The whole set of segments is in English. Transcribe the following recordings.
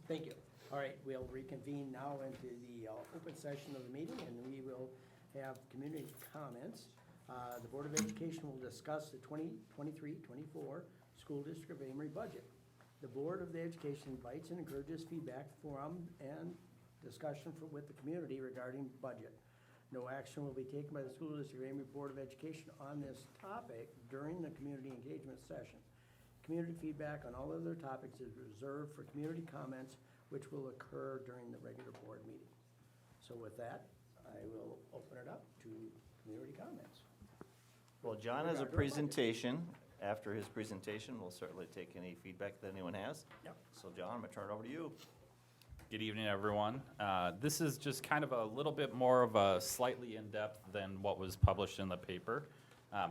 Thank you. All right, we'll reconvene now into the open session of the meeting, and we will have community comments. The Board of Education will discuss the 2023-24 School District of Amery budget. The Board of Education invites and encourages feedback from and discussion with the community regarding budget. No action will be taken by the School District of Amery Board of Education on this topic during the community engagement session. Community feedback on all other topics is reserved for community comments, which will occur during the regular board meeting. So with that, I will open it up to community comments. Well, John has a presentation. After his presentation, we'll certainly take any feedback that anyone has. Yep. So John, I'm gonna turn it over to you. Good evening, everyone. This is just kind of a little bit more of a slightly in-depth than what was published in the paper,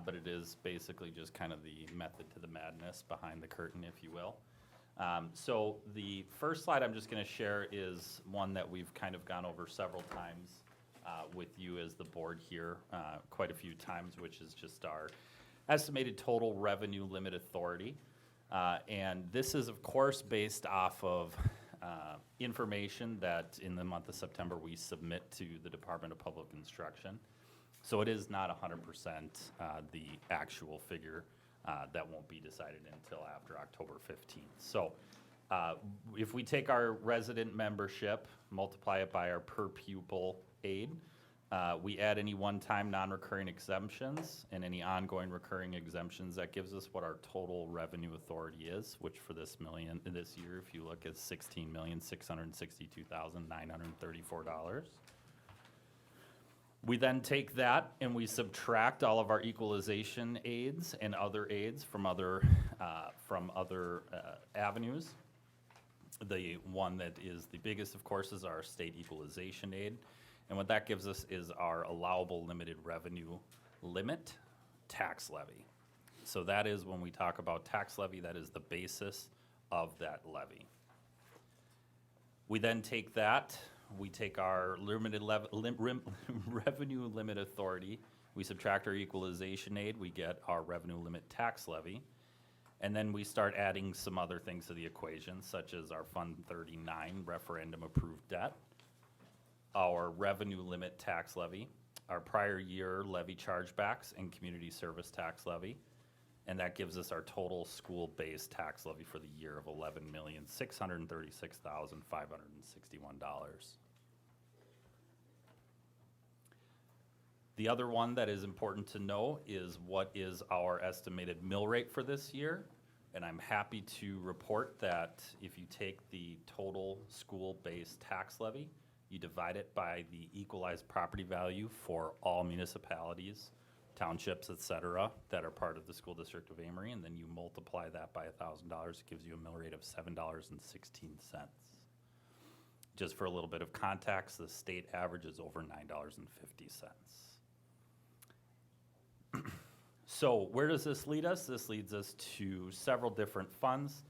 but it is basically just kind of the method to the madness behind the curtain, if you will. So the first slide I'm just going to share is one that we've kind of gone over several times with you as the board here, quite a few times, which is just our estimated total revenue limit authority. And this is, of course, based off of information that in the month of September we submit to the Department of Public Instruction. So it is not 100% the actual figure that won't be decided until after October 15th. So if we take our resident membership, multiply it by our per pupil aid, we add any one-time non-recurring exemptions and any ongoing recurring exemptions, that gives us what our total revenue authority is, which for this year, if you look, is $16,662,934. We then take that and we subtract all of our equalization aids and other aids from other avenues. The one that is the biggest, of course, is our state equalization aid. And what that gives us is our allowable limited revenue limit tax levy. So that is, when we talk about tax levy, that is the basis of that levy. We then take that, we take our revenue limit authority, we subtract our equalization aid, we get our revenue limit tax levy, and then we start adding some other things to the equation, such as our Fund 39 referendum approved debt, our revenue limit tax levy, our prior year levy chargebacks, and community service tax levy. And that gives us our total school-based tax levy for the year of $11,636,561. The other one that is important to know is what is our estimated mill rate for this year. And I'm happy to report that if you take the total school-based tax levy, you divide it by the equalized property value for all municipalities, townships, et cetera, that are part of the school district of Amery, and then you multiply that by $1,000, it gives you a mill rate of $7.16. Just for a little bit of context, the state average is over $9.50. So where does this lead us? This leads us to several different funds.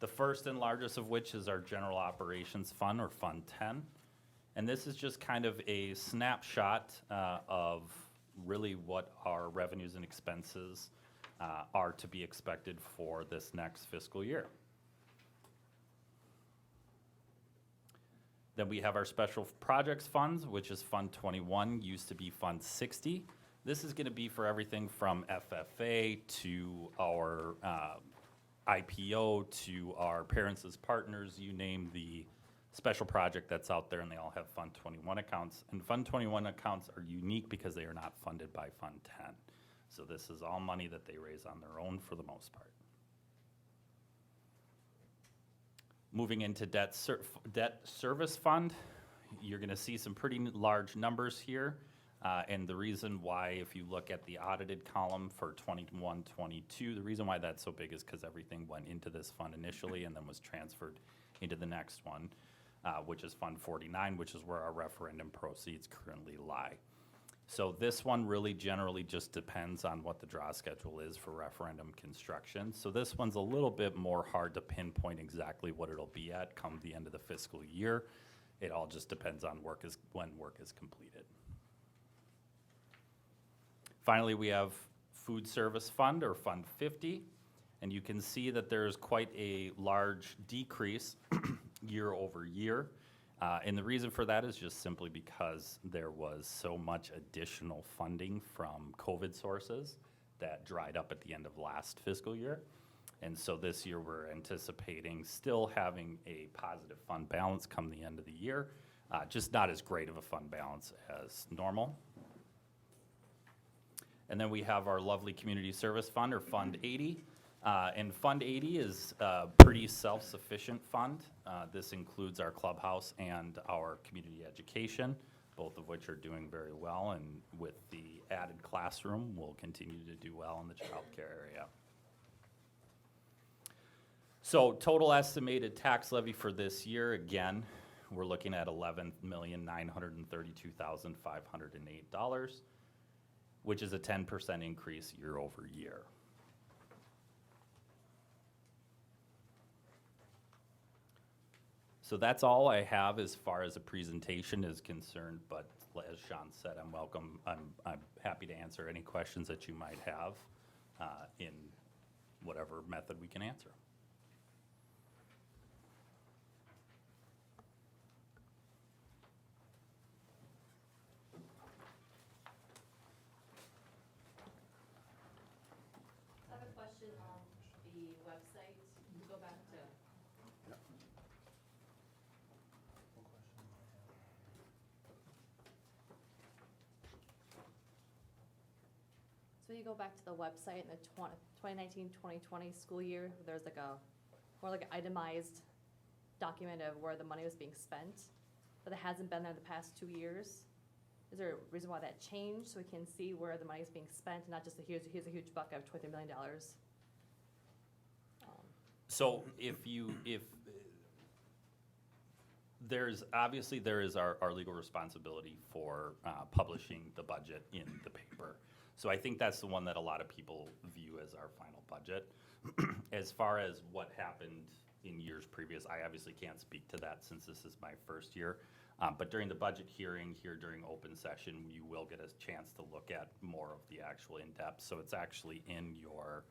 The first and largest of which is our General Operations Fund, or Fund 10. And this is just kind of a snapshot of really what our revenues and expenses are to be expected for this next fiscal year. Then we have our Special Projects Funds, which is Fund 21, used to be Fund 60. This is going to be for everything from FFA to our IPO to our Parents as Partners, you name the special project that's out there, and they all have Fund 21 accounts. And Fund 21 accounts are unique because they are not funded by Fund 10. So this is all money that they raise on their own for the most part. Moving into debt service fund, you're going to see some pretty large numbers here. And the reason why, if you look at the audited column for 21-22, the reason why that's so big is because everything went into this fund initially and then was transferred into the next one, which is Fund 49, which is where our referendum proceeds currently lie. So this one really generally just depends on what the draw schedule is for referendum construction. So this one's a little bit more hard to pinpoint exactly what it'll be at come the end of the fiscal year. It all just depends on when work is completed. Finally, we have Food Service Fund, or Fund 50, and you can see that there's quite a large decrease year over year. And the reason for that is just simply because there was so much additional funding from COVID sources that dried up at the end of last fiscal year. And so this year, we're anticipating still having a positive fund balance come the end of the year, just not as great of a fund balance as normal. And then we have our lovely Community Service Fund, or Fund 80. And Fund 80 is a pretty self-sufficient fund. This includes our clubhouse and our community education, both of which are doing very well. And with the added classroom, we'll continue to do well in the childcare area. So total estimated tax levy for this year, again, we're looking at $11,932,508, which is a 10% increase year over year. So that's all I have as far as a presentation is concerned, but as Sean said, I'm happy to answer any questions that you might have in whatever method we can answer. I have a question on the website. Can you go back to? So you go back to the website in the 2019-2020 school year, there's like a, more like an itemized document of where the money was being spent, but it hasn't been there the past 2 years. Is there a reason why that changed, so we can see where the money is being spent, not just here's a huge bucket of $23 million? So if there's, obviously there is our legal responsibility for publishing the budget in the paper. So I think that's the one that a lot of people view as our final budget. As far as what happened in years previous, I obviously can't speak to that since this is my first year. But during the budget hearing here during open session, you will get a chance to look at more of the actual in-depth. So it's actually in your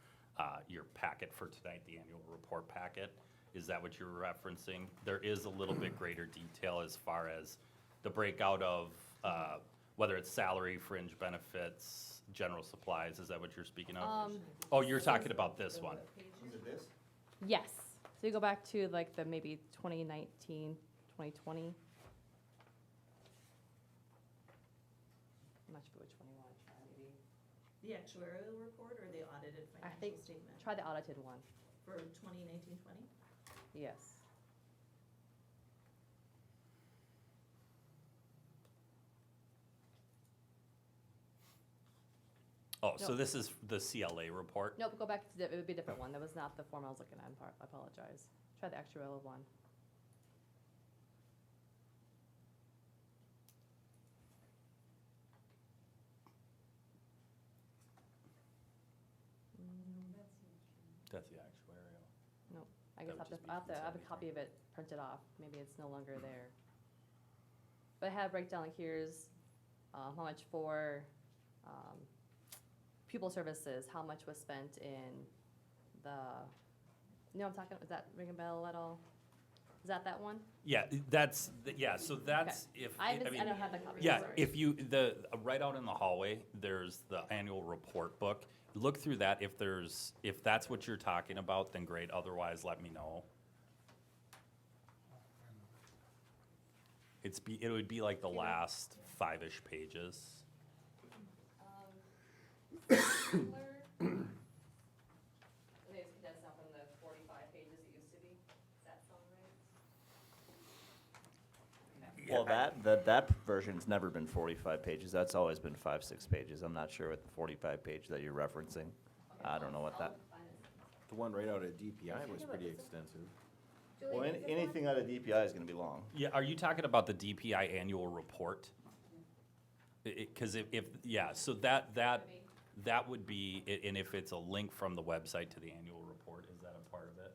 packet for tonight, the annual report packet. Is that what you're referencing? There is a little bit greater detail as far as the breakout of whether it's salary, fringe benefits, general supplies. Is that what you're speaking of? Oh, you're talking about this one. This? Yes. So you go back to like the maybe 2019, 2020. I'm not sure which one you want to try, maybe. The actuarial report or the audited I think, financial statement try the audited one. for 2019-20? Yes. Oh, so No. this is the CLA report? Nope, go back to it would be a different one. That was not the form I was looking at. I apologize. Try the actuarial one. That's the actuarial. Nope. I That guess would just be I have a since copy of it printed off. Maybe it's no longer there. But I have breakdown, like here's how much for pupil services, how much was spent in the, you know what I'm talking, is that ring a bell at all? Is that one? Yeah, so that's if, I mean, don't have that copy. yeah, sorry. if you, right out in the hallway, there's the annual report book. Look through that. If that's what you're talking about, then great. Otherwise, let me know. It would be like the last 5-ish pages. Similar. I think it's condensed down from the 45 pages it used to be. Does that sound right? Well, that version's never been 45 pages. That's always been 5-6 pages. I'm not sure what the 45 page that you're referencing. I don't know what that. The one right out at DPI was pretty extensive. Well, anything out of DPI is going to be long. Yeah, are you talking about the DPI annual report? Because so that would be, and if it's a link from the website to the annual report, is that a part of it?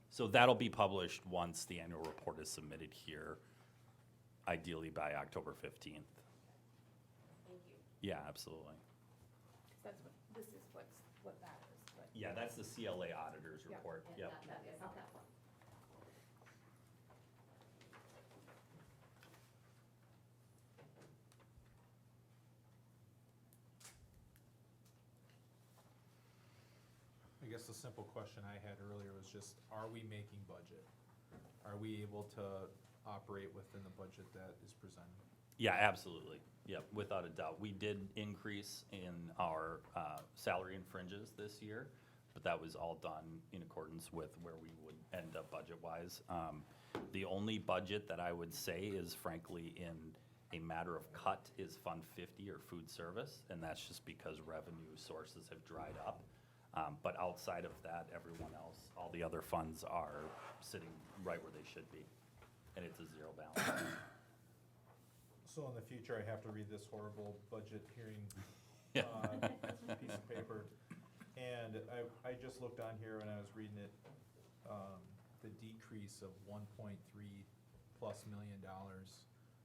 So that'll be published once the annual report is submitted here, ideally by October 15th. Thank you. Yeah, absolutely. This is what matters, but. Yeah, that's the CLA auditor's report. Yeah, Yep. not that one. guess the simple question I had earlier was just, are we making budget? Are we able to operate within the budget that is presented? Yeah, absolutely. Yep, without a doubt. We did increase in our salary and fringes this year, but that was all done in accordance with where we would end up budget-wise. The only budget that I would say is frankly in a matter of cut is Fund 50 or food service, and that's just because revenue sources have dried up. But outside of that, everyone else, all the other funds are sitting right where they should be, and it's a zero balance. So in the future, I have to read this horrible budget hearing Yeah. piece of paper. And I just looked on here when I was reading it, the decrease of $1.3+ million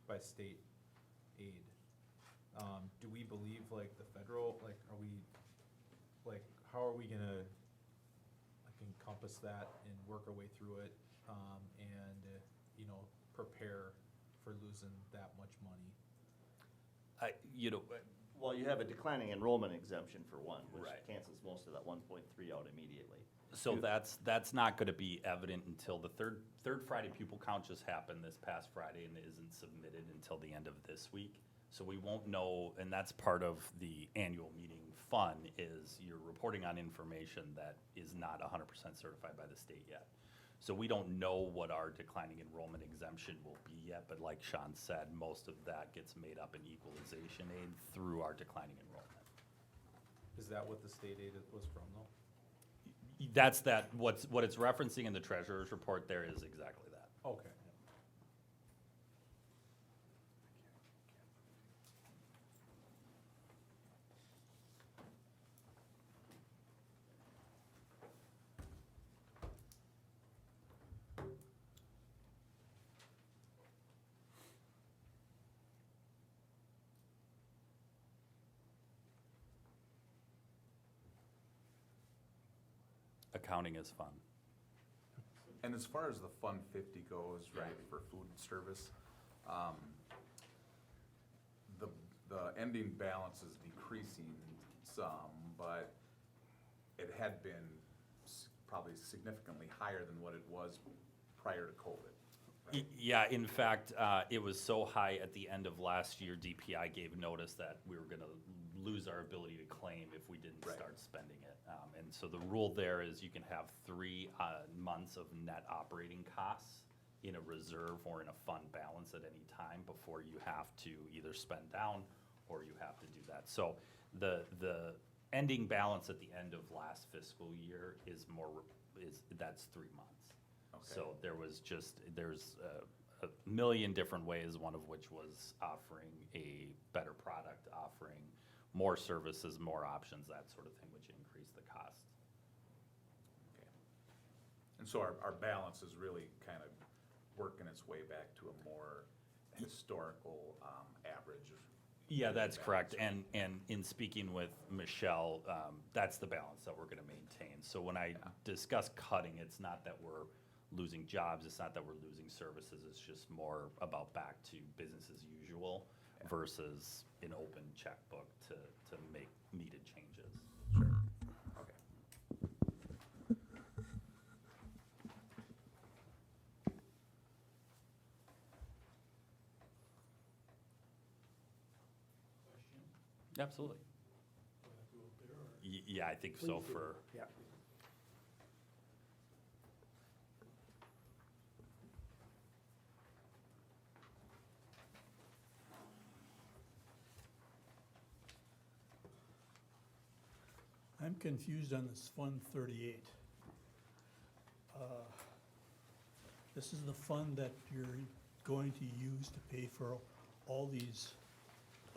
by state aid. Do we believe like the federal, like, are we, like, how are we gonna like encompass that and work our way through it, and, you know, prepare for losing that much money? Well, you have a declining enrollment exemption for one, which Right. cancels most of that 1.3 out immediately. So that's not gonna be evident until the third Friday pupil count just happened this past Friday and isn't submitted until the end of this week. So we won't know, and that's part of the annual meeting fun, is you're reporting on information that is not 100% certified by the state yet. So we don't know what our declining enrollment exemption will be yet, but like Sean said, most of that gets made up in equalization aid through our declining enrollment. Is that what the state aid was from though? What it's referencing in the treasurer's report there is exactly that. Okay. Accounting is fun. And as far as the Fund 50 goes, right, for food service, the ending balance is decreasing some, but it had been probably significantly higher than what it was prior to COVID. right? Yeah, in fact, it was so high at the end of last year, DPI gave notice that we were gonna lose our ability to claim if we didn't Right. start spending it. And so the rule there is you can have 3 months of net operating costs in a reserve or in a fund balance at any time before you have to either spend down or you have to do that. So the ending balance at the end of last fiscal year is that's 3 months. Okay. So there's a million different ways, one of which was offering a better product, offering more services, more options, that sort of thing, which increased the cost. Okay. And so our balance is really kind of working its way back to a more historical average. Yeah, that's correct. And in speaking with Michelle, that's the balance that we're gonna maintain. So when I discuss cutting, it's not that we're losing jobs, it's not that we're losing services, it's just more about back to business as usual versus an open checkbook to make needed changes. Sure. Okay. Absolutely. Yeah, I think so Please do. for, Yeah. I'm confused on this Fund 38. This is the fund that you're going to use to pay for all these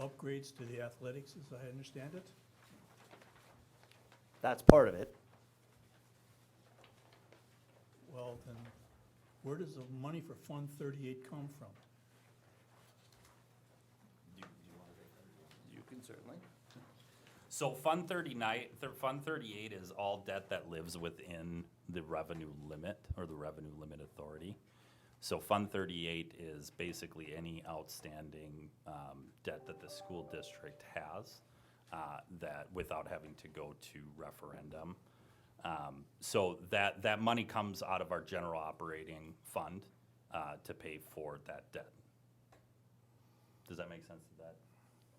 upgrades to the athletics, as I understand it? That's part of it. Well, then, where does the money for Fund 38 come from? You can certainly. so Fund 38 is all debt that lives within the revenue limit or the revenue limit authority. So Fund 38 is basically any outstanding debt that the school district has that without having to go to referendum. So that money comes out of our general operating fund to pay for that debt. Does that make sense to that?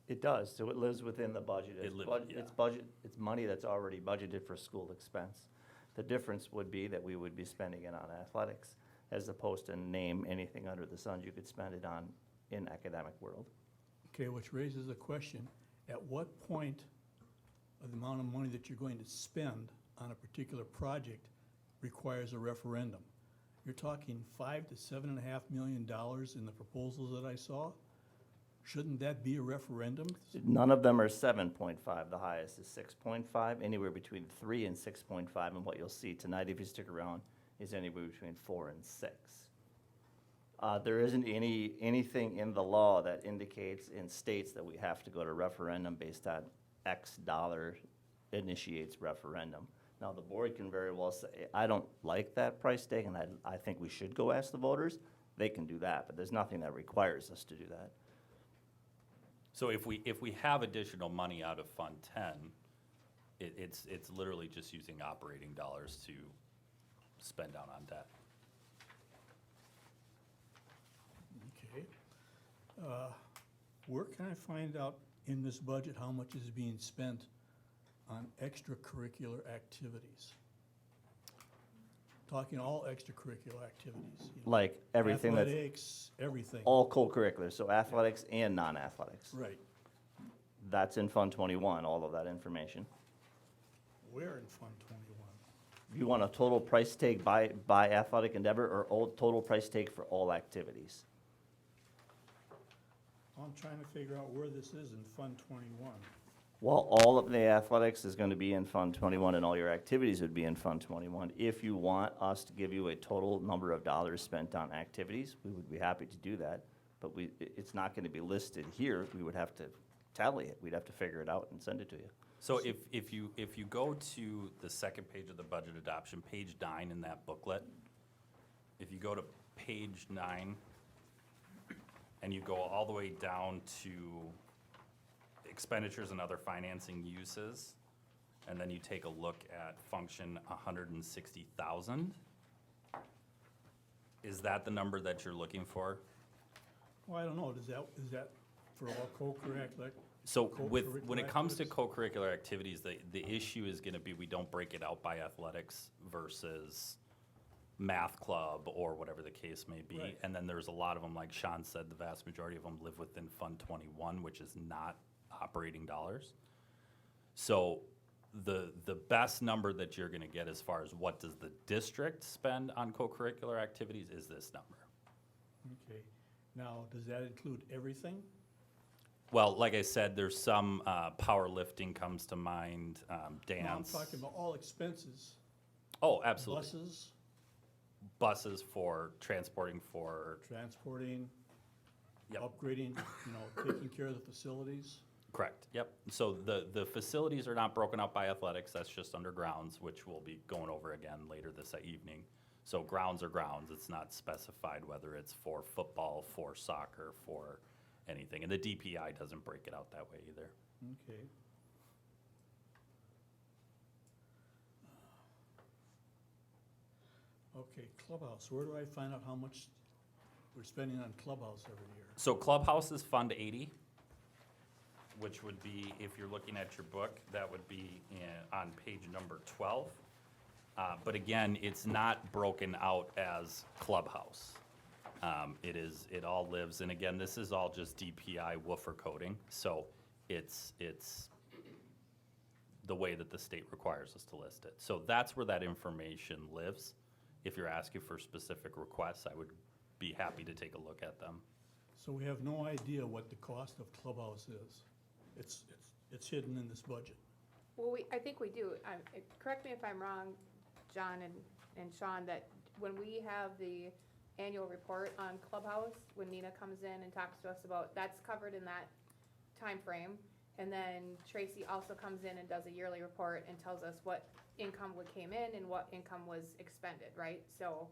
It does, so it lives within the budget. It It's lives- bud- yeah. It's budget, it's money that's already budgeted for school expense. The difference would be that we would be spending it on athletics, as opposed to name anything under the sun you could spend it on in academic world. Okay, which raises a question, at what point of the amount of money that you're going to spend on a particular project requires a referendum? You're talking $5 to $7.5 million in the proposals that I saw? Shouldn't that be a referendum? None of them are 7.5, the highest is 6.5, anywhere between 3 and 6.5, and what you'll see tonight, if you stick around, is anywhere between 4 and 6. There isn't anything in the law that indicates and states that we have to go to referendum based on X dollar initiates referendum. Now, the board can very well say, I don't like that price tag, and I think we should go ask the voters. They can do that, but there's nothing that requires us to do that. So if we have additional money out of Fund 10, it's literally just using operating dollars to spend down on debt. Okay. Where can I find out in this budget how much is being spent on extracurricular activities? Talking all extracurricular activities. you know, Like everything that's, Athletics, everything. all co-curricular, so athletics and non-athletics. Right. That's in Fund 21, all of that information. Where in Fund 21? You want a total price tag by athletic endeavor, or total price tag for all activities? I'm trying to figure out where this is in Fund 21. Well, all of the athletics is going to be in Fund 21, and all your activities would be in Fund 21. If you want us to give you a total number of dollars spent on activities, we would be happy to do that, but it's not going to be listed here. We would have to tally it. We'd have to figure it out and send it to you. So if you go to the second page of the budget adoption, page 9 in that booklet, if you go to page 9, and you go all the way down to expenditures and other financing uses, and then you take a look at function 160,000, is that the number that you're looking for? Well, I don't know, is that for all co-curricular? So when it comes to activities? co-curricular activities, the issue is gonna be, we don't break it out by athletics versus math club or whatever the case may be. Right. And then there's a lot of them, like Sean said, the vast majority of them live within Fund 21, which is not operating dollars. So the best number that you're gonna get as far as what does the district spend on co-curricular activities is this number. Okay, now, does that include everything? Well, like I said, there's some powerlifting comes to mind, No, I'm dance. talking about all expenses. Oh, absolutely. Buses, Buses for transporting for, transporting, Yep. upgrading, taking care of the facilities. correct, yep. So the facilities are not broken out by athletics, that's just under grounds, which we'll be going over again later this evening. So grounds are grounds, it's not specified whether it's for football, for soccer, for anything. And the DPI doesn't break it out that way either. Okay. Okay, clubhouse, where do I find out how much we're spending on clubhouse every year? So Clubhouse is Fund 80, which would be, if you're looking at your book, that would be on page number 12. But again, it's not broken out as Clubhouse. It all lives, and again, this is all just DPI woofer coding, so it's the way that the state requires us to list it. So that's where that information lives. If you're asking for specific requests, I would be happy to take a look at them. So we have no idea what the cost of clubhouse is. It's hidden in this budget. Well, I think we do. Correct me if I'm wrong, John and Sean, that when we have the annual report on Clubhouse, when Nina comes in and talks to us about, that's covered in that time frame. And then Tracy also comes in and does a yearly report and tells us what income came in and what income was expended, right? So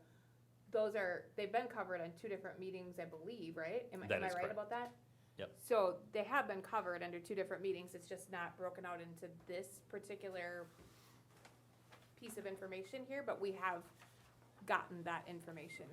they've been covered on 2 different meetings, I believe, right? Am I That is right correct. about that? Yep. So they have been covered under 2 different meetings, it's just not broken out into this particular piece of information here, but we have gotten that information.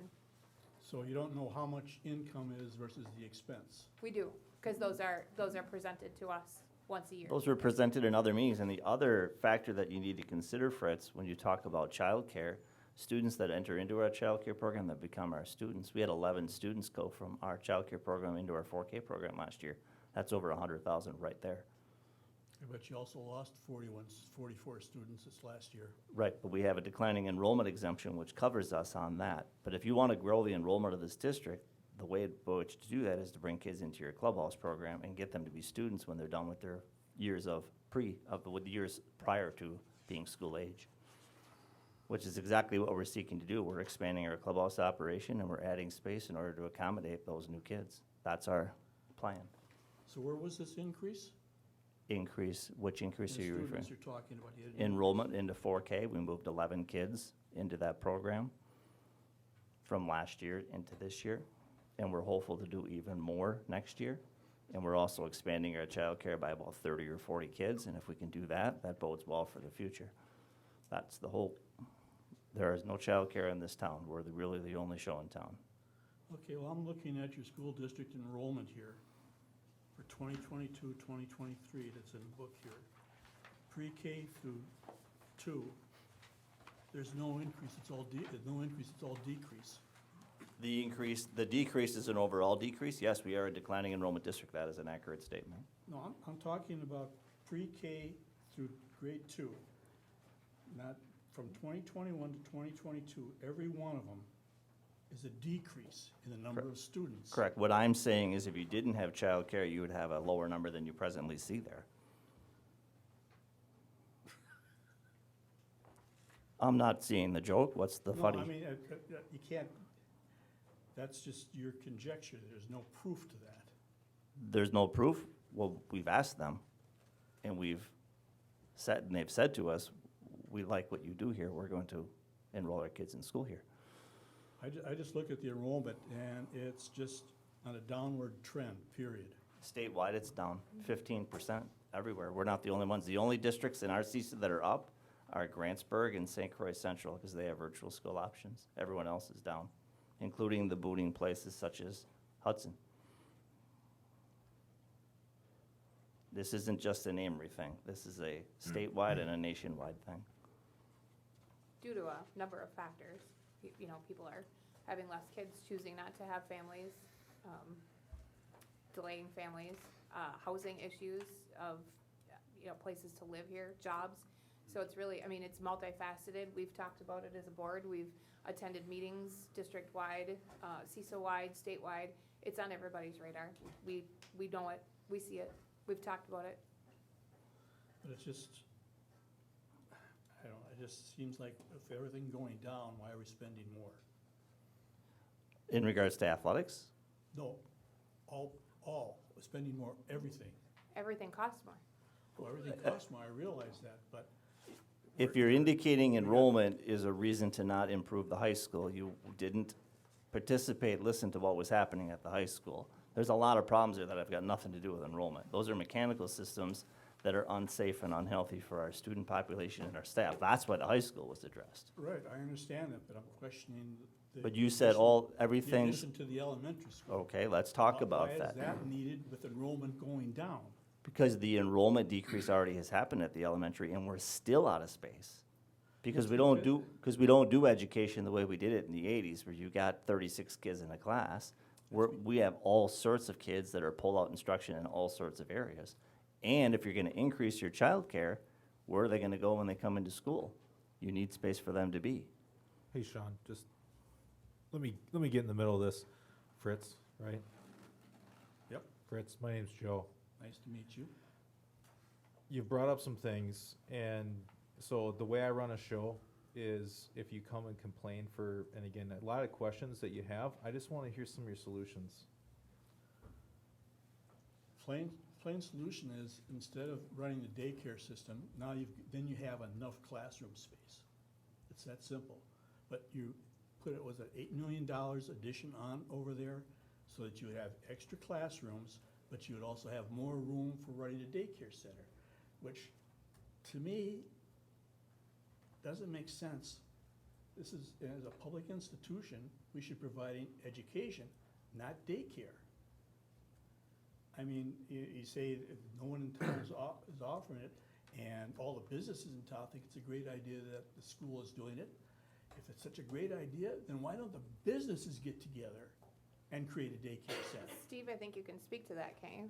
So you don't know how much income is versus the expense. We do, because those are presented to us once a year. Those were presented in other meetings, and the other factor that you need to consider, Fritz, when you talk about childcare, students that enter into our childcare program that become our students, we had 11 students go from our childcare program into our 4K program last year. That's over 100,000 right there. But you also lost 44 students this last year. Right, but we have a declining enrollment exemption which covers us on that. But if you want to grow the enrollment of this district, the way by which to do that is to bring kids into your clubhouse program and get them to be students when they're done with their years with the years prior to being school age. Which is exactly what we're seeking to do. We're expanding our clubhouse operation and we're adding space in order to accommodate those new kids. That's our plan. So where was this increase? Which increase are you referring? The students you're talking about. You had an Enrollment into 4K, we moved 11 kids into that program from last year into this year, and we're hopeful to do even more next year. And we're also expanding our childcare by about 30 or 40 kids, and if we can do that, that bodes well for the future. That's the hope. There is no childcare in this town. We're really the only show in town. Okay, well, I'm looking at your school district enrollment here for 2022, 2023, that's in the book here. Pre-K through 2, there's no increase, it's all decrease. The decrease is an overall decrease. Yes, we are a declining enrollment district. That is an accurate statement. No, I'm talking about pre-K through grade 2. Not from 2021 to 2022, every one of them is a decrease in the number of students. Correct. What I'm saying is if you didn't have childcare, you would have a lower number than you presently see there. I'm not seeing the joke. What's the funny? No, I mean, you can't, that's just your conjecture. There's no proof to that. There's no proof? Well, we've asked them, and they've said to us, we like what you do here. We're going to enroll our kids in school here. I just look at the enrollment, and it's just on a downward trend, period. Statewide, it's down 15% everywhere. We're not the only ones. The only districts in our CISA that are up are Grantsburg and St. Croix Central, because they have virtual school options. Everyone else is down, including the booting places such as Hudson. This isn't just an Amery thing. This is a statewide and a nationwide thing. Due to a number of factors, you know, people are having less kids, choosing not to have families, delaying families, housing issues of, you know, places to live here, jobs. So it's really, I mean, it's multifaceted. We've talked about it as a board. We've attended meetings district-wide, CISA-wide, statewide. It's on everybody's radar. We know it, we see it, we've talked about it. But it's just, I don't know, it just seems like if everything going down, why are we spending more? In regards to athletics, No, spending more, everything. Everything costs more. Well, everything costs more, I realize that, but. if you're indicating enrollment is a reason to not improve the high school, you didn't listen to what was happening at the high school. There's a lot of problems there that have got nothing to do with enrollment. Those are mechanical systems that are unsafe and unhealthy for our student population and our staff. That's why the high school was addressed. Right, I understand that, but I'm questioning the. But you said The everything's, addition to the elementary school. okay, let's talk about Why that. is that needed with enrollment going down? Because the enrollment decrease already has happened at the elementary, and we're still out of space. Because we don't do education the way we did it in the 80s, where you got 36 kids in a class. We have all sorts of kids that are pull-out instruction in all sorts of areas. And if you're gonna increase your childcare, where are they gonna go when they come into school? You need space for them to be. Hey, Sean, just, let me get in the middle of this. Fritz, right? Yep. Fritz, my name's Joe. Nice to meet you. You've brought up some things, and so the way I run a show is if you come and complain and again, a lot of questions that you have, I just wanna hear some of your solutions. Plain solution is, instead of running the daycare system, now then you have enough classroom space. It's that simple. But you put it, was it $8 million addition on over there, so that you would have extra classrooms, but you would also have more room for running a daycare center, which, to me, doesn't make sense. This is, as a public institution, we should be providing education, not daycare. I mean, you say if no one in town is offering it, and all the businesses in town think it's a great idea that the school is doing it. If it's such a great idea, then why don't the businesses get together and create a daycare center? Steve, I think you can speak to that, Kane.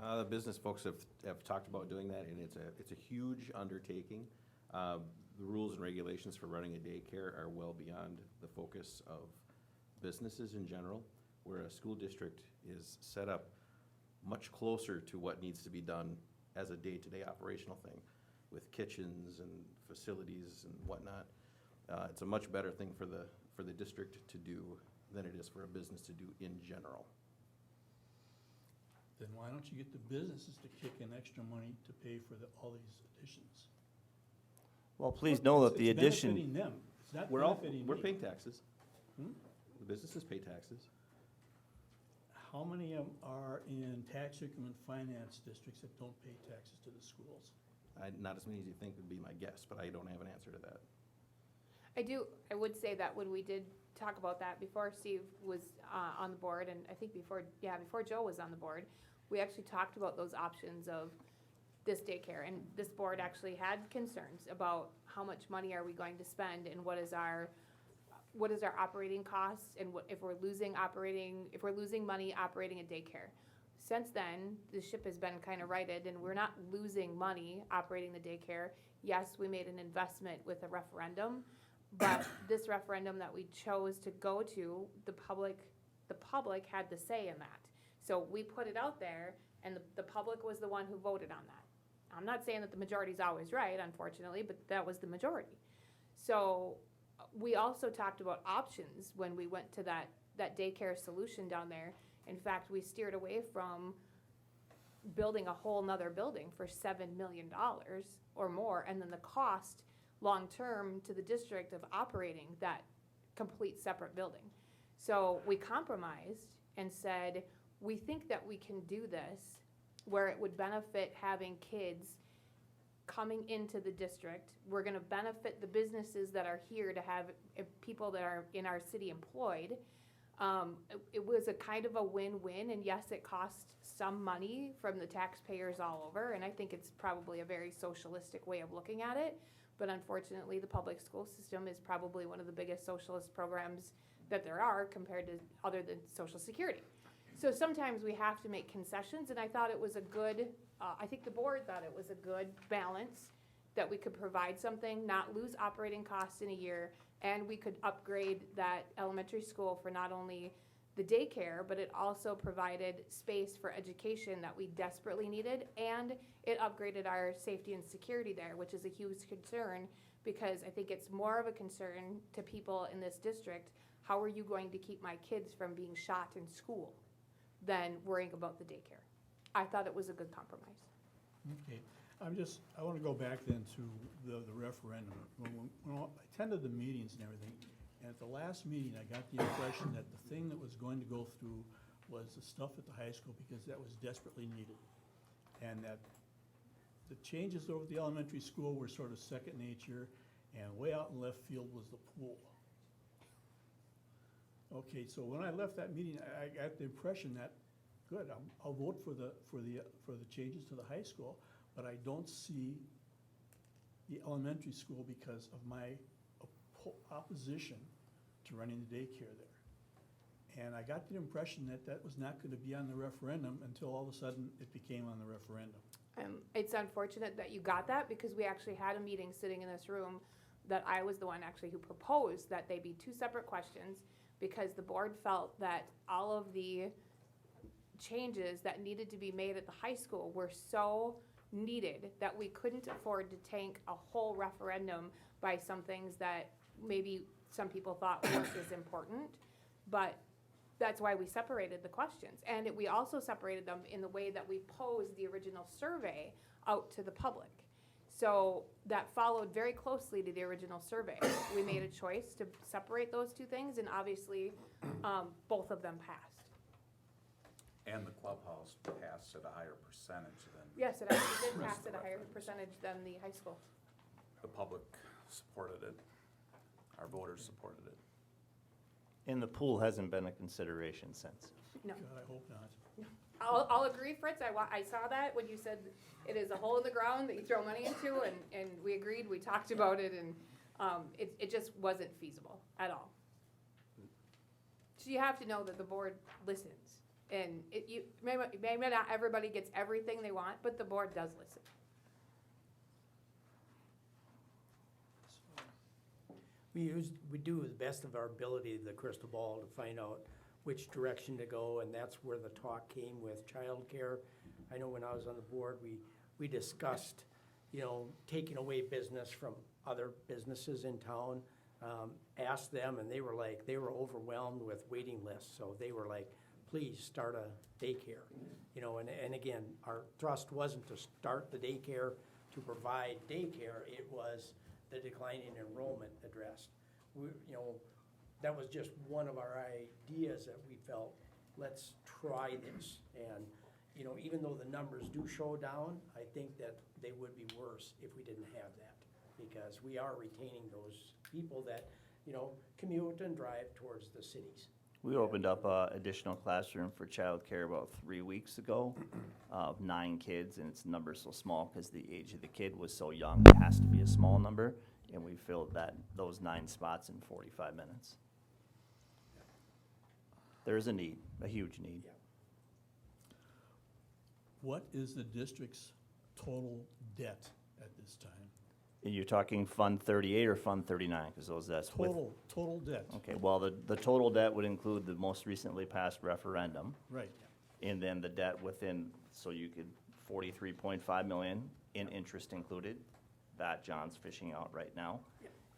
The business folks have talked about doing that, and it's a huge undertaking. The rules and regulations for running a daycare are well beyond the focus of businesses in general, where a school district is set up much closer to what needs to be done as a day-to-day operational thing, with kitchens and facilities and whatnot. It's a much better thing for the district to do than it is for a business to do in general. Then why don't you get the businesses to kick in extra money to pay for all these additions? Well, please know that the It's addition, benefiting them, it's not We're benefiting me. paying taxes. Hmm? The businesses pay taxes. How many of them are in tax increment finance districts that don't pay taxes to the schools? Not as many as you think would be my guess, but I don't have an answer to that. I would say that when we did talk about that before Steve was on the board, and I think before Joe was on the board, we actually talked about those options of this daycare, and this board actually had concerns about how much money are we going to spend, and what is our operating costs, and if we're losing money operating a daycare. Since then, the ship has been kind of righted, and we're not losing money operating the daycare. Yes, we made an investment with a referendum, but this referendum that we chose to go to, the public had the say in that. So we put it out there, and the public was the one who voted on that. I'm not saying that the majority's always right, unfortunately, but that was the majority. So we also talked about options when we went to that daycare solution down there. In fact, we steered away from building a whole nother building for $7 million or more, and then the cost long-term to the district of operating that complete separate building. So we compromised and said, we think that we can do this where it would benefit having kids coming into the district. We're gonna benefit the businesses that are here to have people that are in our city employed. It was a kind of a win-win, and yes, it cost some money from the taxpayers all over, and I think it's probably a very socialistic way of looking at it. But unfortunately, the public school system is probably one of the biggest socialist programs that there are compared to other than Social Security. So sometimes we have to make concessions, and I thought it was a good, I think the board thought it was a good balance that we could provide something, not lose operating costs in a year, and we could upgrade that elementary school for not only the daycare, but it also provided space for education that we desperately needed, and it upgraded our safety and security there, which is a huge concern, because I think it's more of a concern to people in this district, how are you going to keep my kids from being shot in school, than worrying about the daycare. I thought it was a good compromise. Okay, I want to go back then to the referendum. When I attended the meetings and everything, and at the last meeting, I got the impression that the thing that was going to go through was the stuff at the high school, because that was desperately needed. And that the changes over at the elementary school were sort of second nature, and way out in left field was the pool. Okay, so when I left that meeting, I got the impression that, good, I'll vote for the changes to the high school, but I don't see the elementary school because of my opposition to running the daycare there. And I got the impression that that was not gonna be on the referendum until all of a sudden it became on the referendum. It's unfortunate that you got that, because we actually had a meeting sitting in this room that I was the one actually who proposed that they be two separate questions, because the board felt that all of the changes that needed to be made at the high school were so needed that we couldn't afford to tank a whole referendum by some things that maybe some people thought weren't as important. But that's why we separated the questions. And we also separated them in the way that we posed the original survey out to the public. So that followed very closely to the original survey. We made a choice to separate those two things, and obviously, both of them passed. And the clubhouse passed at a higher percentage than Yes, it actually did pass at a higher percentage than the high school. the public supported it. Our voters supported it. And the pool hasn't been a consideration since. No. God, I hope not. I'll agree, Fritz, I saw that when you said it is a hole in the ground that you throw money into, and we agreed, we talked about it, and, it just wasn't feasible at all. So you have to know that the board listens, and maybe not everybody gets everything they want, but the board does listen. We do the best of our ability, the crystal ball, to find out which direction to go, and that's where the talk came with childcare. I know when I was on the board, we discussed, taking away business from other businesses in town. Asked them, and they were overwhelmed with waiting lists, so they were like, please start a daycare. And again, our thrust wasn't to start the daycare to provide daycare, it was the declining enrollment addressed. That was just one of our ideas that we felt, let's try this. And, even though the numbers do show down, I think that they would be worse if we didn't have that. Because we are retaining those people that, commute and drive towards the cities. We opened up a additional classroom for childcare about 3 weeks ago of 9 kids, and its number so small because the age of the kid was so young, it has to be a small number, and we filled those 9 spots in 45 minutes. There's a need, a huge need. Yeah. What is the district's total debt at this time? And you're talking Fund 38 or Fund 39, because that's with. Total debt. Okay, well, the total debt would include the most recently passed referendum, Right. and then the debt within, so you could, 43.5 million in interest included, that John's fishing out right now.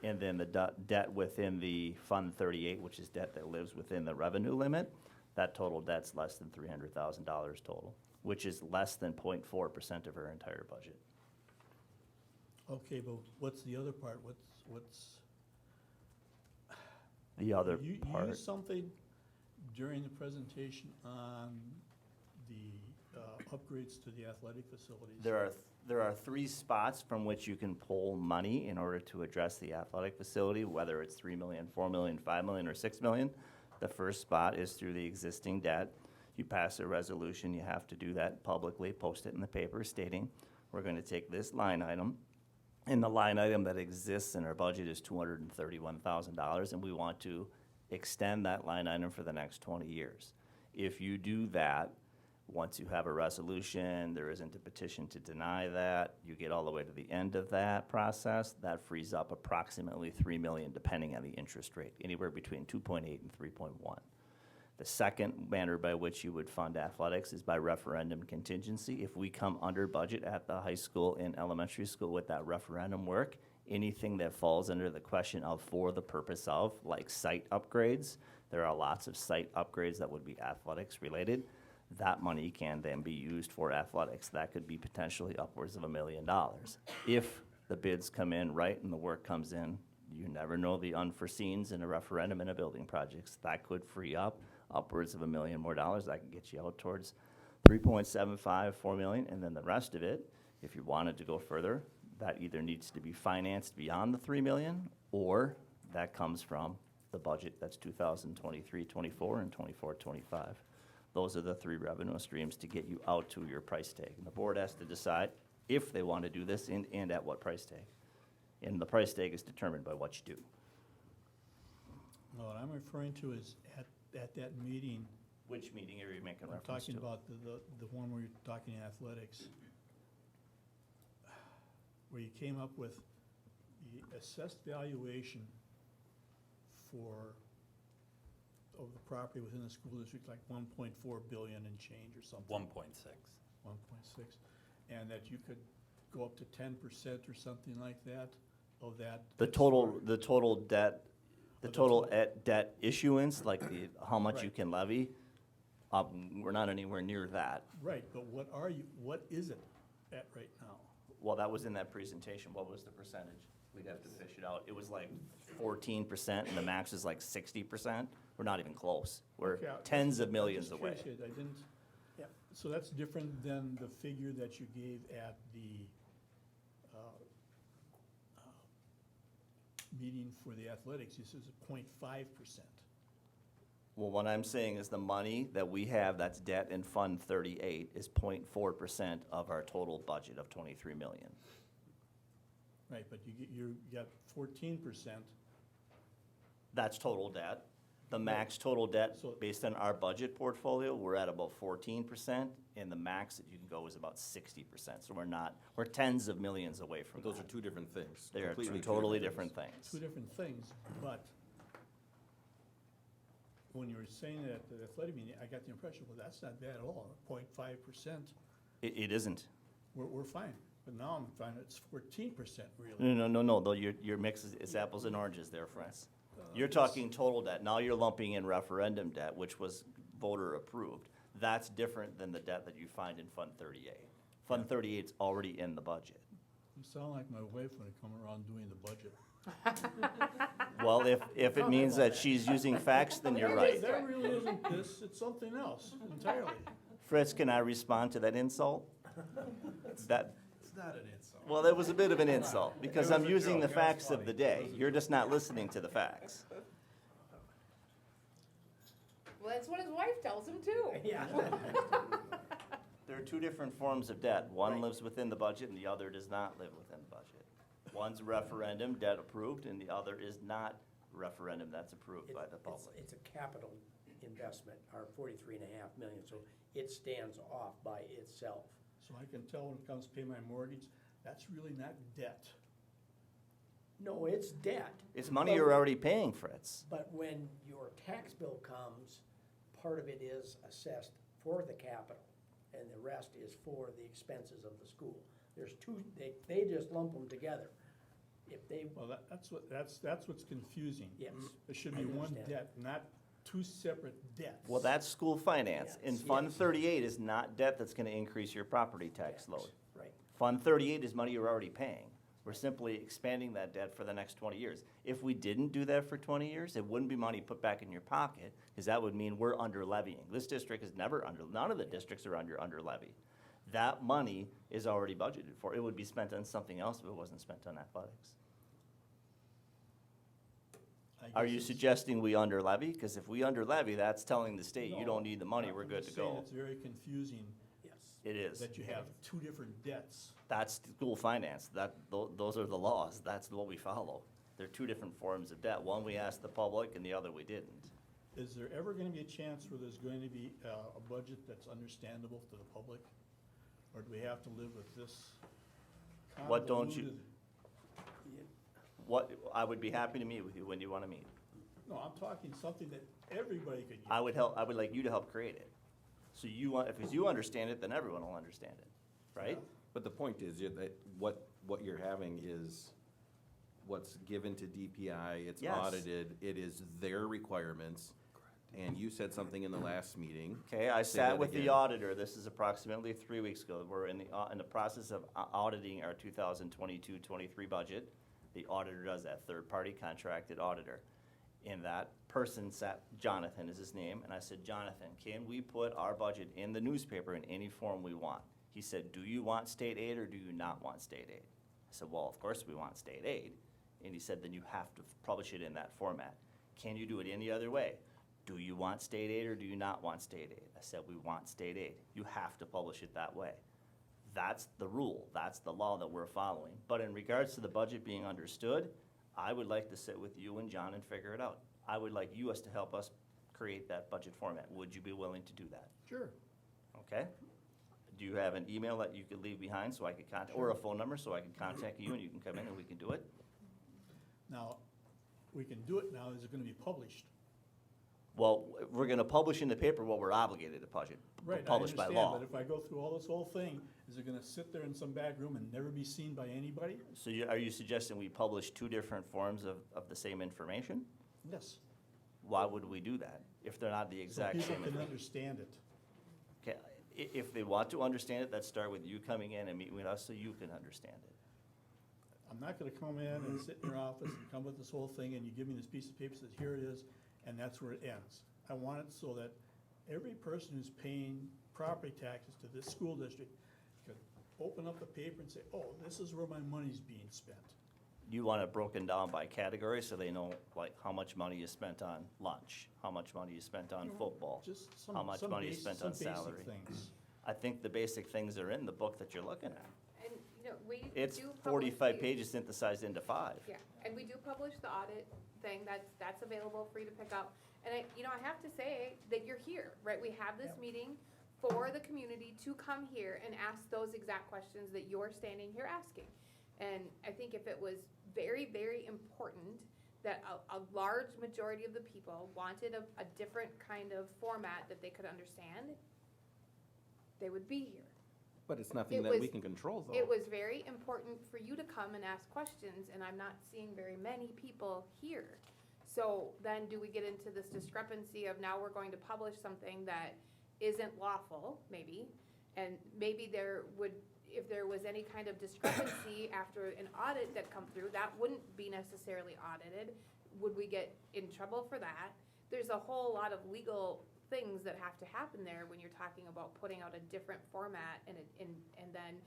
And then the debt within the Fund 38, which is debt that lives within the revenue limit, that total debt's less than $300,000 total, which is less than 0.4% of our entire budget. Okay, but what's the other part? What's? The other You part, used something during the presentation on the upgrades to the athletic facilities. there are 3 spots from which you can pull money in order to address the athletic facility, whether it's 3 million, 4 million, 5 million, or 6 million. The first spot is through the existing debt. You pass a resolution, you have to do that publicly, post it in the paper stating, we're gonna take this line item, and the line item that exists in our budget is $231,000, and we want to extend that line item for the next 20 years. If you do that, once you have a resolution, there isn't a petition to deny that, you get all the way to the end of that process, that frees up approximately 3 million, depending on the interest rate, anywhere between 2.8 and 3.1. The second manner by which you would fund athletics is by referendum contingency. If we come under budget at the high school and elementary school with that referendum work, anything that falls under the question of for the purpose of, like site upgrades, there are lots of site upgrades that would be athletics related. That money can then be used for athletics. That could be potentially upwards of $1 million. If the bids come in right and the work comes in, you never know the unforeseens in a referendum and a building projects. That could free up upwards of $1 million more. That can get you out towards 3.75, 4 million, and then the rest of it, if you wanted to go further, that either needs to be financed beyond the 3 million, or that comes from the budget that's 2023, 24, and 24, 25. Those are the 3 revenue streams to get you out to your price tag. And the board has to decide if they want to do this and at what price tag. And the price tag is determined by what you do. No, what I'm referring to is at that meeting, Which meeting are you making I'm reference to? talking about the one where you're talking athletics, where you came up with the assessed valuation of the property within the school district, like 1.4 billion and change or something. 1.6. 1.6, and that you could go up to 10% or something like that of that. The total debt, the the total total. debt issuance, like how much you Right. can levy, we're not anywhere near that. Right, but what is it at right now? Well, that was in that presentation. What was the percentage? We'd have to fish it out. It was like 14%, and the max is like 60%. We're not even close. We're Okay, tens of I'm millions just away. curious, I didn't, Yep. so that's different than the figure that you gave at the meeting for the athletics, this is 0.5%. Well, what I'm saying is the money that we have that's debt in Fund 38 is 0.4% of our total budget of 23 million. Right, but you got 14%. That's total debt. The max total debt, So- based on our budget portfolio, we're at about 14%, and the max that you can go is about 60%. So we're tens of millions away from But those are that. two different things. They are completely two totally things. different things. Two different things, but when you were saying that at the athletic meeting, I got the impression, well, that's not bad at all, 0.5%, It isn't. we're fine. But now I'm finding it's 14% really. No, though, your mix is apples and oranges there, friends. You're It's- talking total debt. Now you're lumping in referendum debt, which was voter approved. That's different than the debt that you find in Fund 38. Fund 38's already in the budget. You sound like my wife when I come around doing the budget. Well, if it means that she's using facts, then you're right. That really isn't this, it's something else entirely. Fritz, can I respond to that insult? That, It's not an insult. well, that was a bit of an insult, because I'm was a using the joke. That was facts of funny. the day. You're just not listening to the facts. Well, that's what his wife tells him too. Yeah. There are two different forms of debt. One Right. lives within the budget and the other does not live within the budget. One's referendum, debt approved, and the other is not referendum, that's approved by the public. It's a capital investment, our 43.5 million, so it stands off by itself. So I can tell when it comes to pay my mortgage, that's really not debt. No, it's debt. It's money you're already paying, Fritz. But when your tax bill comes, part of it is assessed for the capital, and the rest is for the expenses of the school. There's two, they just lump them together. If they, Well, that's what's confusing. yes. There should I be one understand. debt, not two separate debts. Well, that's school finance. And Yes, Fund yes. 38 is not debt that's gonna increase your property tax load. Right. Fund 38 is money you're already paying. We're simply expanding that debt for the next 20 years. If we didn't do that for 20 years, it wouldn't be money put back in your pocket, because that would mean we're under levying. This district is never under, none of the districts are under levy. That money is already budgeted for. It would be spent on something else if it wasn't spent on athletics. I Are guess you it's- suggesting we under levy? Because if we under levy, that's telling the state, you No, don't need the money, we're I'm good to just saying go. It's very confusing Yes. It is. that you have two different debts. That's school finance. Those are the laws. That's what we follow. They're two different forms of debt. One we asked the public and the other we didn't. Is there ever gonna be a chance where there's going to be a budget that's understandable to the public? Or do we have to live with this What don't you- convoluted- What, I would be happy to meet with you when you want to meet. No, I'm talking something that everybody could I get. would like you to help create it. So if you understand it, then everyone will understand it, right? But the point is that what you're having is what's given to DPI, it's Yes. audited, it is their requirements. And you said something in the last meeting. Okay, I Say sat that with the again. auditor, this is approximately 3 weeks ago. We're in the process of auditing our 2022-23 budget. The auditor does that, third-party contracted auditor. And that person sat, Jonathan is his name, and I said, Jonathan, can we put our budget in the newspaper in any form we want? He said, do you want state aid or do you not want state aid? I said, well, of course we want state aid. And he said, then you have to publish it in that format. Can you do it any other way? Do you want state aid or do you not want state aid? I said, we want state aid. You have to publish it that way. That's the rule, that's the law that we're following. But in regards to the budget being understood, I would like to sit with you and John and figure it out. I would like you to help us create that budget format. Would you be willing to do that? Sure. Okay? Do you have an email that you could leave behind so I could contact, or a phone number so I can contact you and you can come in and we can do it? Now, we can do it now, is it gonna be published? Well, we're gonna publish in the paper what we're obligated to Right, I publish by understand, law. but if I go through all this whole thing, is it gonna sit there in some back room and never be seen by anybody? So are you suggesting we publish two different forms of the same information? Yes. Why would we do that if they're not the exact So same people can information? understand it. Okay, if they want to understand it, let's start with you coming in and meeting with us so you can understand it. I'm not gonna come in and sit in your office and come with this whole thing and you give me this piece of paper, says, here it is, and that's where it ends. I want it so that every person who's paying property taxes to this school district could open up the paper and say, oh, this is where my money's being spent. you want it broken down by category so they know like how much money you spent on lunch, how much money you spent on football, Just how much money you spent on salary. Some basic things. I think the basic things are in the book that you're looking at. And, you know, we do It's publish 45 the- pages synthesized into 5. Yeah, and we do publish the audit thing, that's available for you to pick up. And I, you know, I have to say that you're here, right? We have this meeting for the community to come here and ask those exact questions that you're standing here asking. And I think if it was very, very important that a large majority of the people wanted a different kind of format that they could understand, they would be here. But it's nothing It that we was- can control, though. It was very important for you to come and ask questions, and I'm not seeing very many people here. So then do we get into this discrepancy of now we're going to publish something that isn't lawful, maybe? And maybe there would, if there was any kind of discrepancy after an audit that come through, that wouldn't be necessarily audited. Would we get in trouble for that? There's a whole lot of legal things that have to happen there when you're talking about putting out a different format and then,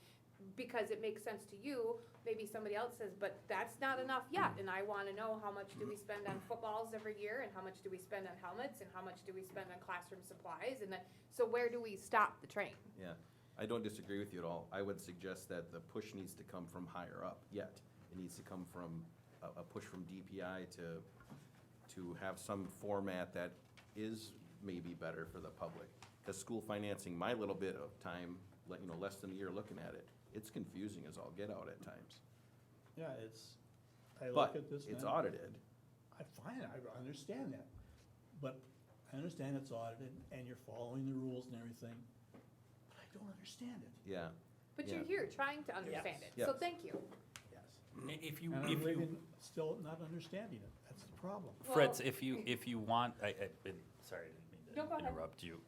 because it makes sense to you, maybe somebody else says, but that's not enough yet, and I wanna know how much do we spend on footballs every year, and how much do we spend on helmets, and how much do we spend on classroom supplies, and then, so where do we stop the train? Yeah, I don't disagree with you at all. I would suggest that the push needs to come from higher up yet. It needs to come from a push from DPI to have some format that is maybe better for the public. Because school financing, my little bit of time, less than a year looking at it, it's confusing as all get out at times. Yeah, I look But at this. it's and audited. I understand that, but I understand it's audited and you're following the rules and everything, but I don't understand it. Yeah. But Yeah. you're here trying to understand it, Yes. so thank you. Yes. If you, And if I'm you, living, still not understanding it, that's the problem. Fritz, Well- if you want, sorry, I didn't No, mean go to ahead. interrupt you.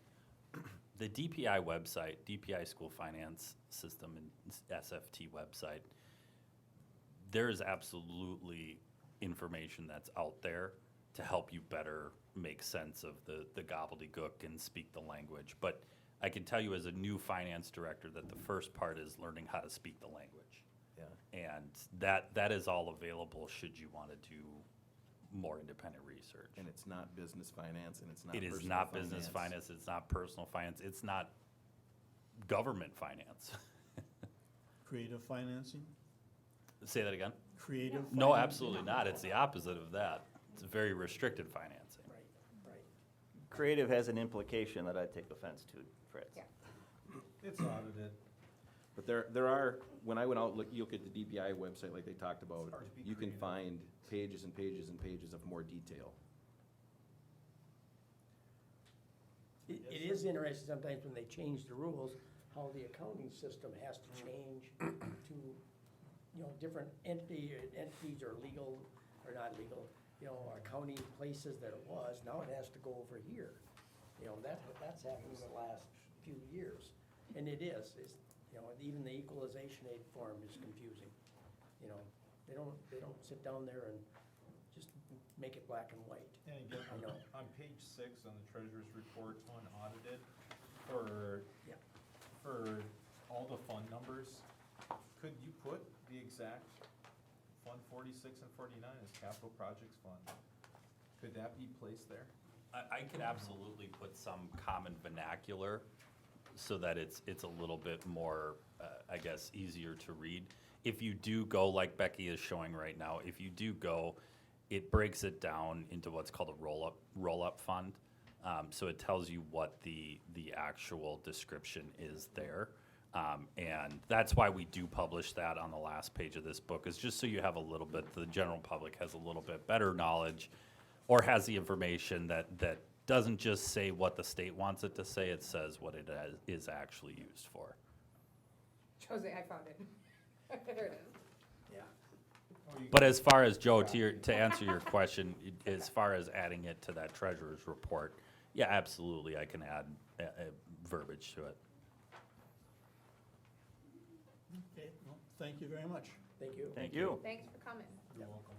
The DPI website, DPI School Finance System and SFT website, there is absolutely information that's out there to help you better make sense of the gobbledygook and speak the language. But I can tell you as a new finance director that the first part is learning how to speak the language. Yeah. And that is all available should you want to do more independent research. And it's not business finance and it's not It is personal not business finance, it's not personal finance, it's not government finance. Creative financing? Say that again? Creative financing? No, absolutely not. It's the opposite of that. It's very restricted financing. Right, right. Creative has an implication that I take offense to, Fritz. Yeah. It's audited. But there are, when I went out, you look at the DPI website like they talked about, It's hard to be you can creative. find pages and pages and pages of more detail. It is interesting sometimes when they change the rules, how the accounting system has to change to, different entities are legal or not legal, accounting places that it was, now it has to go over here. That's happened in the last few years, and it is, even the equalization aid form is confusing. They don't sit down there and just make it black and white. And again, I know. on page 6 on the treasurer's report, unaudited, for, Yeah. for all the fund numbers, could you put the exact Fund 46 and 49 as capital projects fund? Could that be placed there? I could absolutely put some common vernacular so that it's a little bit more, I guess, easier to read. If you do go, like Becky is showing right now, if you do go, it breaks it down into what's called a roll-up fund. So it tells you what the actual description is there. And that's why we do publish that on the last page of this book, is just so you have a little bit, the general public has a little bit better knowledge or has the information that doesn't just say what the state wants it to say, it says what it is actually used for. Jose, I found it. There it is. Yeah. But as far as, Joe, to answer your question, as far as adding it to that treasurer's report, yeah, absolutely, I can add verbiage to it. Okay, well, thank you very much. Thank you. Thank you. Thanks for coming. You're welcome.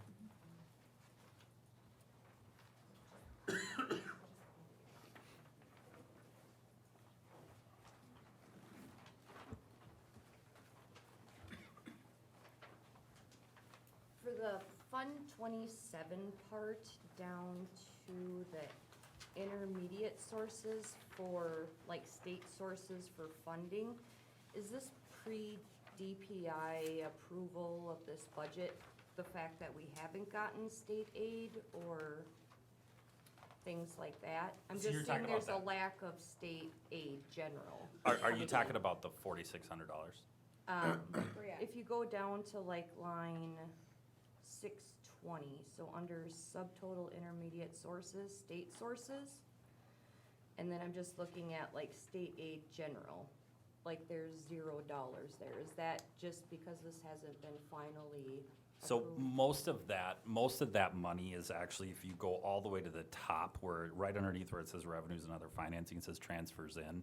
For the Fund 27 part down to the intermediate sources for, like, state sources for funding, is this pre-DPI approval of this budget, the fact that we haven't gotten state aid or things like that? I'm So just you're seeing talking about there's a that. lack of state aid general. Are you talking about the $4,600? If you go down to like line 620, so under subtotal intermediate sources, state sources, and then I'm just looking at like state aid general, like there's $0 there. Is that just because this hasn't been finally So approved? most of that money is actually, if you go all the way to the top, where, right underneath where it says revenues and other financing, it says transfers in.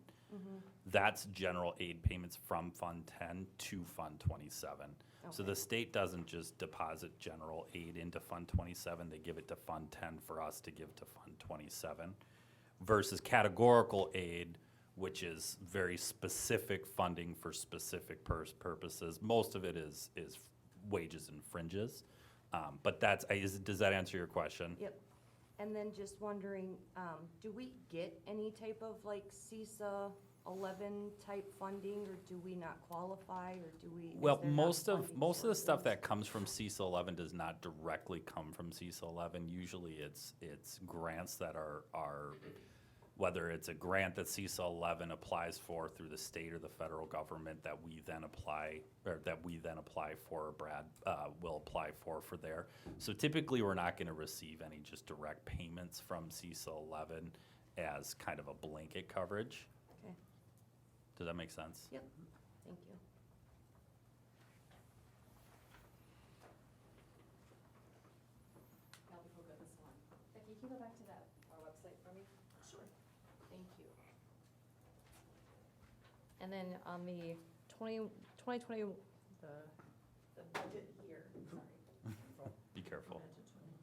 That's general aid payments from Fund 10 to Fund 27. So Okay. the state doesn't just deposit general aid into Fund 27, they give it to Fund 10 for us to give to Fund 27. Versus categorical aid, which is very specific funding for specific purposes. Most of it is wages and fringes. But does that answer your question? Yep. And then just wondering, do we get any type of like CISA 11 type funding, or do we not qualify, or do we? is Well, there not most of funding the stuff sources? that comes from CISA 11 does not directly come from CISA 11. Usually it's grants that are, whether it's a grant that CISA 11 applies for through the state or the federal government that we then apply, or that we then apply for, or Brad will apply for there. So typically, we're not gonna receive any just direct payments from CISA 11 as kind of a blanket coverage. Okay, Does that make sense? yep, thank you. Now we will go this one. Becky, can you go back to that, our website for me? Sure. Thank you. And then on the 2020, the budget here, sorry. Be careful.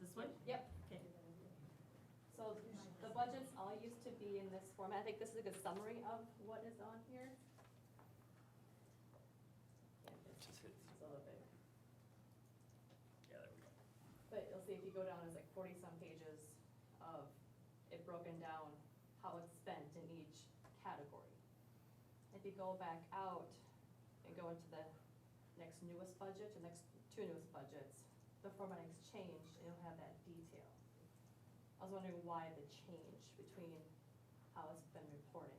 This one? Yep. Okay. So the budgets all used to be in this format. I think this is a good summary of what is on here. Yeah, it's a little big. Yeah, there we go. But you'll see if you go down, it's like 40-some pages of it broken down, how it's spent in each category. If you go back out and go into the next newest budget, the next two newest budgets, the formatting's changed, and you'll have that detail. I was wondering why the change between how it's been reporting.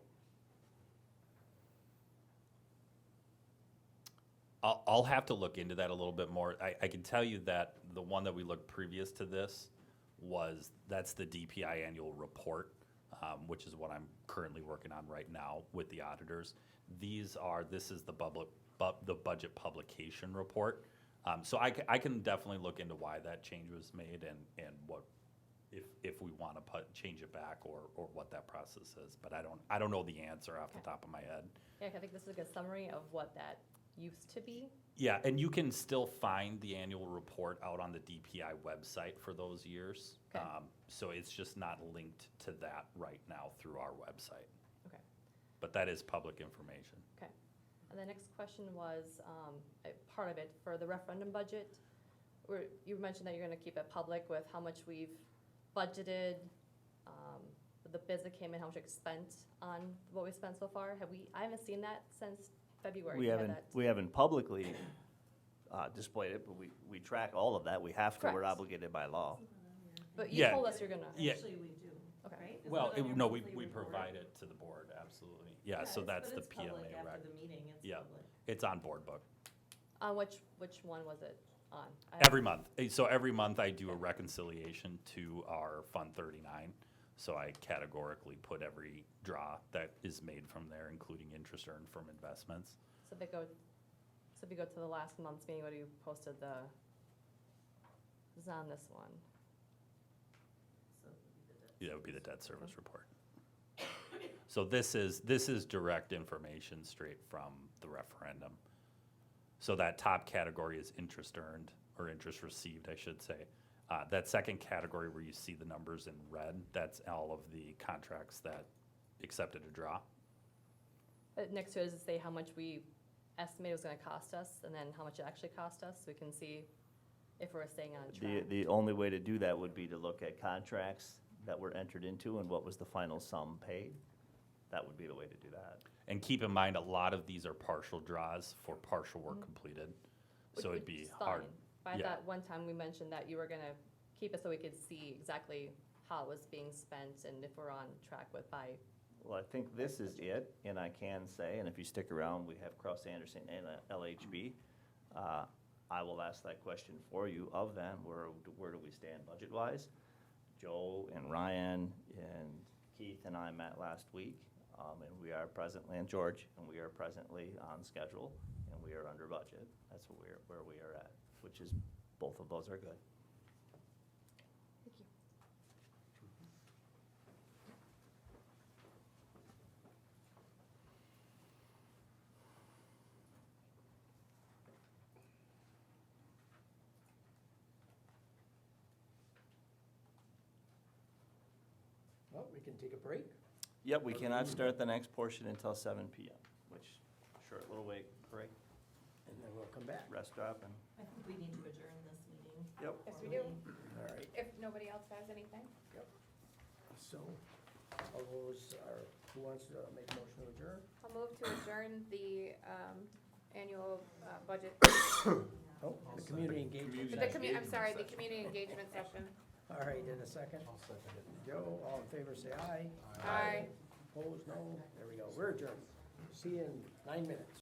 I'll have to look into that a little bit more. I can tell you that the one that we looked previous to this that's the DPI annual report, which is what I'm currently working on right now with the auditors. This is the budget publication report. So I can definitely look into why that change was made and what, if we want to change it back or what that process is. But I don't know the answer off the Okay. top of my head. Yeah, I think this is a good summary of what that used to be. Yeah, and you can still find the annual report out on the DPI website for those years. Okay. So it's just not linked to that right now through our website. Okay. But that is public information. Okay. And the next question was, part of it, for the referendum budget, where you mentioned that you're gonna keep it public with how much we've budgeted, the bids that came in, how much we spent on what we spent so far. I haven't seen that since February. We You have haven't, that? we haven't publicly displayed it, but we track all of that. We have to, we're Correct. obligated by law. But you Yeah. told us you're gonna. Yeah. Actually, we do, Okay. right? Isn't Well, it on your no, we monthly report? provide it to the board, absolutely. Yeah, so it's- that's but the it's public PMA rec. After the meeting, it's Yeah. public. It's on board book. Which one was it on? Every month. So every month I do a reconciliation to our Fund 39. So I categorically put every draw that is made from there, including interest earned from investments. So if you go to the last month's meeting, what you posted this is on this one. So it would be the debt Yeah, that would be the debt service. service report. So this is direct information straight from the referendum. So that top category is interest earned, or interest received, I should say. That second category where you see the numbers in red, that's all of the contracts that accepted a draw. Next to it is to say how much we estimated it was gonna cost us, and then how much it actually cost us, so we can see if we're staying on track. The only way to do that would be to look at contracts that were entered into and what was the final sum paid. That would be the way to do that. And keep in mind, a lot of these are partial draws for partial work completed. So it'd Which be is hard. fine. But I Yeah. thought one time we mentioned that you were gonna keep it so we could see exactly how it was being spent and if we're on track with by, Well, I think this is it, and I can say, and if you stick around, we have Cross Anderson and LHB. I will ask that question for you of them, where do we stand budget-wise? Joe and Ryan and Keith and I met last week, and we are presently, and George, and we are presently on schedule, and we are under budget. That's where we are at, which is, both of those are good. thank you. Well, we can take a break. Yep, we cannot start the next portion until 7 PM, which, short little break, And then we'll come back. rest stop, and, I think we need to adjourn this meeting. yep. Yes, we do, All right, if nobody else has anything. so, all those are, who wants to make a motion to adjourn? I'll move to adjourn the, annual, budget, Oh, the community engagement. the session. I'm sorry, the community engagement session. All right, in a second. I'll second it. Joe, all in favor, say aye. Aye. Opposed, no. There we go. We're adjourned. See you in 9 minutes.